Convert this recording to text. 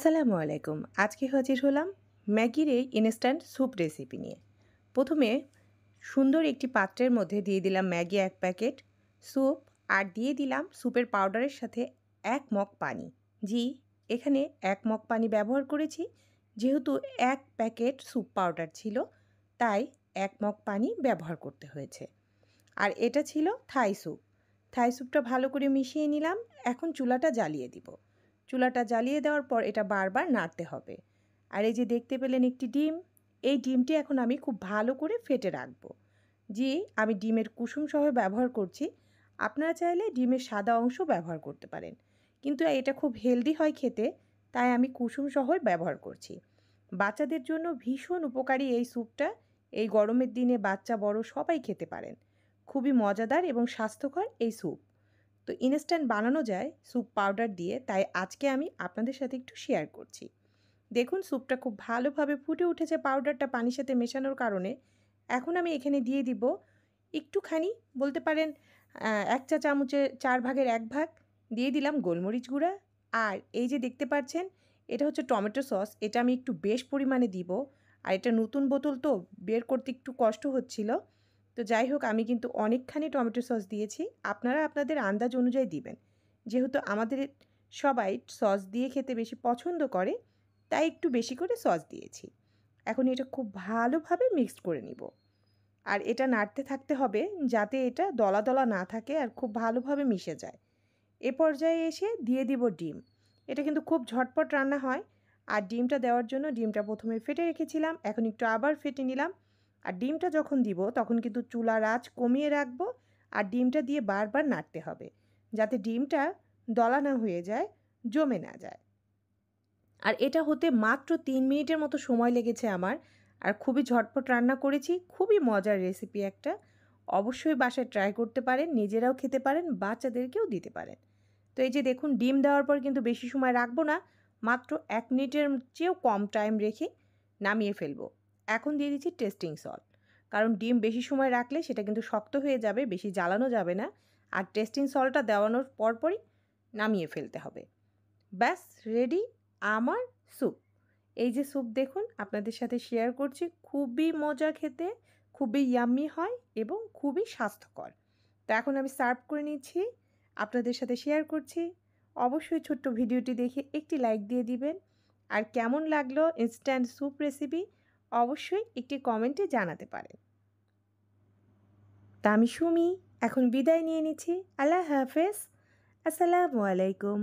আসসালামু আলাইকুম। আজকে হাজির হলাম ম্যাগির এই ইনস্ট্যান্ট স্যুপ রেসিপি নিয়ে। প্রথমে সুন্দর একটি পাত্রের মধ্যে দিয়ে দিলাম ম্যাগি ১ প্যাকেট, স্যুপ আর দিয়ে দিলাম স্যুপের পাউডারের সাথে ১ মগ পানি। জি, এখানে ১ মগ পানি ব্যবহার করেছি। যেহেতু ১ প্যাকেট স্যুপ পাউডার ছিল, তাই ১ মগ পানি ব্যবহার করতে হয়েছে। আর এটা ছিল থাই স্যুপ। থাই স্যুপটা ভালো করে মিশিয়ে নিলাম। এখন চুলাটা জ্বালিয়ে দিব। চুলাটা জ্বালিয়ে দেওয়ার পর এটা বারবার নাড়তে হবে। আর এই যে দেখতে পেলেন একটি ডিম, এই ডিমটি এখন আমি খুব ভালো করে ফেটে রাখবো। জি, আমি ডিমের কুসুম সহ ব্যবহার করছি। আপনারা চাইলে ডিমের সাদা অংশ ব্যবহার করতে পারেন, কিন্তু এটা খুব হেলদি হয় খেতে, তাই আমি কুসুম সহ ব্যবহার করছি। বাচ্চাদের জন্য ভীষণ উপকারী এই স্যুপটা। এই গরমের দিনে বাচ্চা বড় সবাই খেতে পারেন। খুবই মজাদার এবং স্বাস্থ্যকর এই স্যুপ। তো ইনস্ট্যান্ট বানানো যায় স্যুপ পাউডার দিয়ে, তাই আজকে আমি আপনাদের সাথে একটু শেয়ার করছি। দেখুন স্যুপটা খুব ভালোভাবে ফুটে উঠেছে পাউডারটা পানির সাথে মেশানোর কারণে। এখন আমি এখানে দিয়ে দিব একটুখানি, বলতে পারেন ১ চা চামচের ৪ ভাগের ১ ভাগ দিয়ে দিলাম গোলমরিচ গুঁড়া। আর এই যে দেখতে পাচ্ছেন, এটা হচ্ছে টমেটো সস। এটা আমি একটু বেশ পরিমাণে দিব। আর এটা নতুন বোতল তো বের করতে একটু কষ্ট হচ্ছিল। তো যাই হোক, আমি কিন্তু অনেকখানি টমেটো সস দিয়েছি। আপনারা আপনাদের আন্দাজ অনুযায়ী দিবেন। যেহেতু আমাদের সবাই সস দিয়ে খেতে বেশি পছন্দ করে, তাই একটু বেশি করে সস দিয়েছি। এখন এটা খুব ভালোভাবে মিক্সড করে নিব। আর এটা নাড়তে থাকতে হবে যাতে এটা দলা দলা না থাকে আর খুব ভালোভাবে মিশে যায়। এ পর্যায়ে এসে দিয়ে দিব ডিম। এটা কিন্তু খুব ঝটপট রান্না হয়। আর ডিমটা দেওয়ার জন্য ডিমটা প্রথমে ফেটে রেখেছিলাম, এখন একটু আবার ফেটে নিলাম। আর ডিমটা যখন দিব তখন কিন্তু চুলার আঁচ কমিয়ে রাখবো। আর ডিমটা দিয়ে বারবার নাড়তে হবে যাতে ডিমটা দলা না হয়ে যায়, জমে না যায়। আর এটা হতে মাত্র ৩ মিনিটের মতো সময় লেগেছে আমার। আর খুবই ঝটপট রান্না করেছি। খুবই মজার রেসিপি একটা। অবশ্যই বাসায় ট্রাই করতে পারেন, নিজেরাও খেতে পারেন, বাচ্চাদেরকেও দিতে পারেন। তো এই যে দেখুন, ডিম দেওয়ার পর কিন্তু বেশি সময় রাখবো না, মাত্র ১ মিনিটের চেয়েও কম টাইম রেখে নামিয়ে ফেলবো। এখন দিয়ে দিচ্ছি টেস্টিং সল্ট, কারণ ডিম বেশি সময় রাখলে সেটা কিন্তু শক্ত হয়ে যাবে, বেশি জ্বালানো যাবে না। আর টেস্টিং সল্টটা দেওয়ানোর পরপরই নামিয়ে ফেলতে হবে। ব্যাস রেডি আমার স্যুপ। এই যে স্যুপ দেখুন, আপনাদের সাথে শেয়ার করছি। খুবই মজা খেতে, খুবই ইয়াম্মি হয় এবং খুবই স্বাস্থ্যকর। তো এখন আমি সার্ভ করে নিচ্ছি, আপনাদের সাথে শেয়ার করছি। অবশ্যই ছোট্ট ভিডিওটি দেখে একটি লাইক দিয়ে দিবেন। আর কেমন লাগলো ইনস্ট্যান্ট স্যুপ রেসিপি অবশ্যই একটি কমেন্টে জানাতে পারেন। তা আমি সুমি এখন বিদায় নিয়ে নিচ্ছি। আল্লাহ হাফেজ। আসসালামু আলাইকুম।